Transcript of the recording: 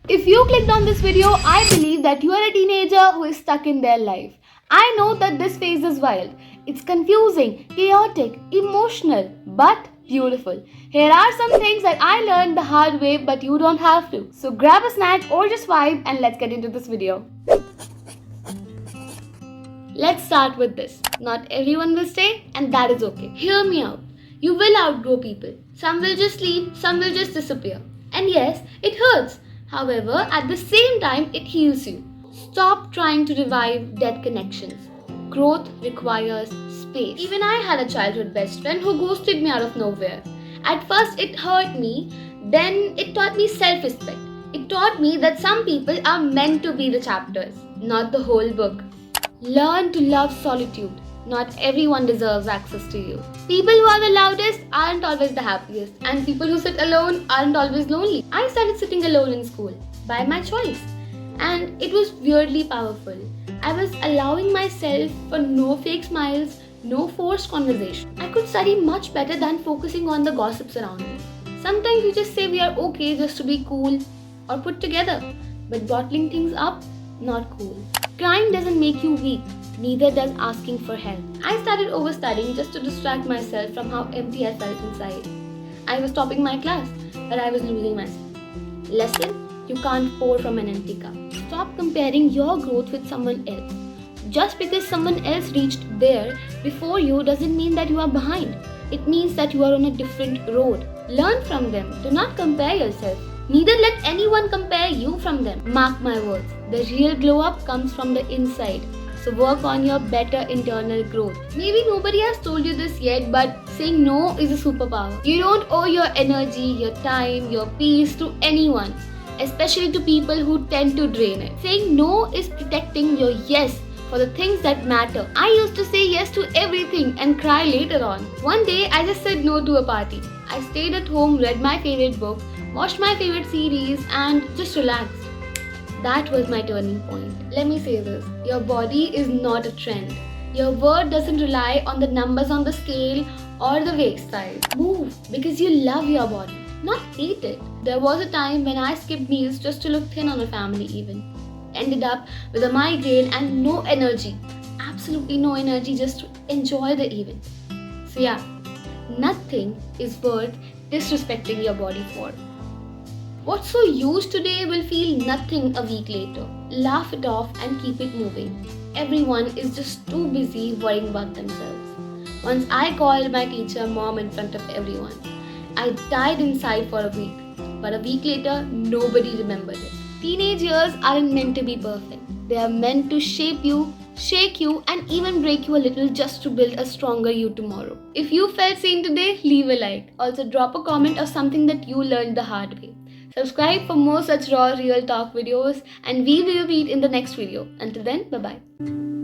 If you clicked on this video, I believe that you are a teenager who is stuck in their life. I know that this phase is wild. It's confusing, chaotic, emotional, but beautiful. Here are some things that I learned the hard way, but you don't have to. So grab a snack or just vibe and let's get into this video. Let's start with this. Not everyone will stay, and that is okay. Hear me out. You will outgrow people. Some will just leave, some will just disappear. And yes, it hurts. However, at the same time, it heals you. Stop trying to revive dead connections. Growth requires space. Even I had a childhood best friend who ghosted me out of nowhere. At first, it hurt me, then, it taught me self respect. It taught me that some people are meant to be the chapters, not the whole book. Learn to love solitude. Not everyone deserves access to you. People who are the loudest aren't always the happiest, and people who sit alone aren't always lonely. I started sitting alone in school by my choice, and it was weirdly powerful. I was allowing myself for no fake smiles, no forced conversation. I could study much better than focusing on the gossips around me. Sometimes we just say we are okay just to be cool or put together, but bottling things up, not cool. Crying doesn't make you weak, neither does asking for help. I started overstudying just to distract myself from how empty I felt inside. I was topping my class, but I was losing myself. Lesson: you can't pour from an empty cup. Stop comparing your growth with someone else. Just because someone else reached there before you doesn't mean that you are behind. It means that you are on a different road. Learn from them. Do not compare yourself. Neither let anyone compare you from them. Mark my words, the real glow up comes from the inside. So work on your better internal growth. Maybe nobody has told you this yet, but saying no is a superpower. You don't owe your energy, your time, your peace to anyone, especially to people who tend to drain it. Saying no is protecting your yes for the things that matter. I used to say yes to everything and cry later on. One day I just said no to a party. I stayed at home, read my favorite book, watched my favorite series, and just relaxed. That was my turning point. Let me say this: your body is not a trend. Your worth doesn't rely on the numbers on the scale or the waist size. Move because you love your body, not hate it. There was a time when I skipped meals just to look thin on a family event. Ended up with a migraine and no energy. Absolutely no energy just to enjoy the event. So yeah, nothing is worth disrespecting your body for. What's so used today will feel nothing a week later. Laugh it off and keep it moving. Everyone is just too busy worrying about themselves. Once I called my teacher mom in front of everyone. I died inside for a week, but a week later, nobody remembered it. Teenage years aren't meant to be perfect. They are meant to shape you, shake you, and even break you a little just to build a stronger you tomorrow. If you felt seen today, leave a like. Also drop a comment of something that you learned the hard way. Subscribe for more such raw, real talk videos, and we will meet in the next video. Until then, bye-bye.